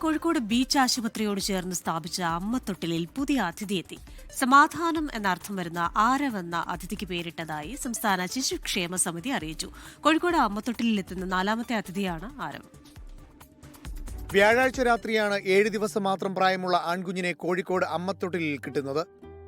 Kozhikode beach ആശുപത്രിയോട് ചേർന്ന് സ്ഥാപിച്ച അമ്മത്തൊട്ടിലിൽ പുതിയ അതിഥിയെത്തി. സമാധാനം എന്നർത്ഥം വരുന്ന ആരവ് എന്ന അതിഥിക്ക് പേരിട്ടതായി സംസ്ഥാന ശിശുക്ഷേമ സമിതി അറിയിച്ചു. കോഴിക്കോട് അമ്മത്തൊട്ടിലിലെത്തുന്ന 4ാമത്തെ അതിഥിയാണ് ആരവ്. വ്യാഴാഴ്ച രാത്രിയാണ് 7 ദിവസം മാത്രം പ്രായമുള്ള ആൺകുഞ്ഞിനെ കോഴിക്കോട് അമ്മത്തൊട്ടിലിൽ കിട്ടുന്നത്.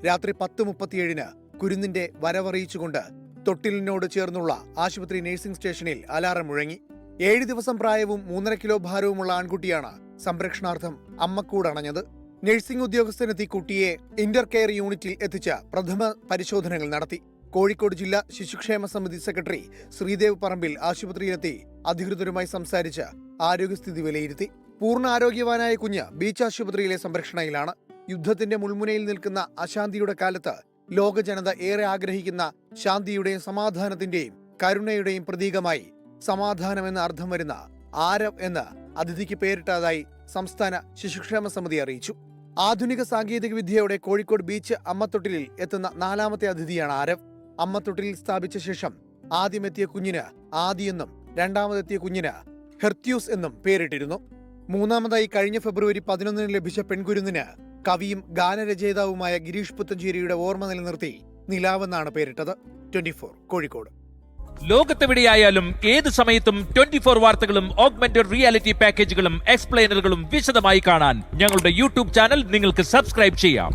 രാത്രി 10:37 കുരുന്നിന്റെ വരവറിയിച്ചുകൊണ്ട് തൊട്ടിലിനോട് ചേർന്നുള്ള ആശുപത്രി നഴ്സിംഗ് സ്റ്റേഷനിൽ അലാറം മുഴങ്ങി. 7 ദിവസം പ്രായവും 3.5 കിലോ ഭാരവുമുള്ള ആൺകുട്ടിയാണ് സംരക്ഷണാർത്ഥം അമ്മക്കൂട് അണഞ്ഞത്. നഴ്സിംഗ് ഉദ്യോഗസ്ഥനെത്തി കുട്ടിയെ ഇന്റർ കെയർ യൂണിറ്റിൽ എത്തിച്ച് പ്രഥമ പരിശോധനകൾ നടത്തി. കോഴിക്കോട് ജില്ലാ ശിശുക്ഷേമ സമിതി സെക്രട്ടറി ശ്രീദേവ് പറമ്പിൽ ആശുപത്രിയിലെത്തി അധികൃതരുമായി സംസാരിച്ച് ആരോഗ്യസ്ഥിതി വിലയിരുത്തി. പൂർണ്ണ ആരോഗ്യവാനായ കുഞ്ഞ് ബീച്ച് ആശുപത്രിയിലെ സംരക്ഷണയിലാണ്. യുദ്ധത്തിന്റെ മുൾമുനയിൽ നിൽക്കുന്ന അശാന്തിയുടെ കാലത്ത് ലോക ജനത ഏറെ ആഗ്രഹിക്കുന്ന ശാന്തിയുടെയും സമാധാനത്തിന്റെയും കരുണയുടെയും പ്രതീകമായി സമാധാനമെന്ന അർത്ഥം വരുന്ന ആരവ് എന്ന അതിഥിക്ക് പേരിട്ടതായി സംസ്ഥാന ശിശുക്ഷേമ സമിതി അറിയിച്ചു. ആധുനിക സാങ്കേതിക വിദ്യയോടെ കോഴിക്കോട് ബീച്ച് അമ്മത്തൊട്ടിലിൽ എത്തുന്ന 4ാമത്തെ അതിഥിയാണ് ആരവ്. അമ്മത്തൊട്ടിലിൽ സ്ഥാപിച്ച ശേഷം ആദ്യമെത്തിയ കുഞ്ഞിന് ആദി എന്നും 2ാമതെത്തിയ കുഞ്ഞിന് ഹെർത്യൂസ് എന്നും പേരിട്ടിരുന്നു. 3ാമതായി കഴിഞ്ഞ ഫെബ്രുവരി 11 ലഭിച്ച പെൺകുരുന്നിന് കവിയും ഗാനരചയിതാവുമായ ഗിരീഷ് പുത്തഞ്ചേരിയുടെ ഓർമ്മ നിലനിർത്തി നിലാവെന്നാണ് പേരിട്ടത്. 24 കോഴിക്കോട്. ലോകത്തെവിടെയായാലും ഏത് സമയത്തും 24 വാർത്തകളും ഓഗ്മെന്റഡ് റിയാലിറ്റി പാക്കേജുകളും എക്സ്പ്ലെയിനറുകളും വിശദമായി കാണാൻ ഞങ്ങളുടെ യൂട്യൂബ് ചാനൽ നിങ്ങൾക്ക് സബ്സ്ക്രൈബ് ചെയ്യാം.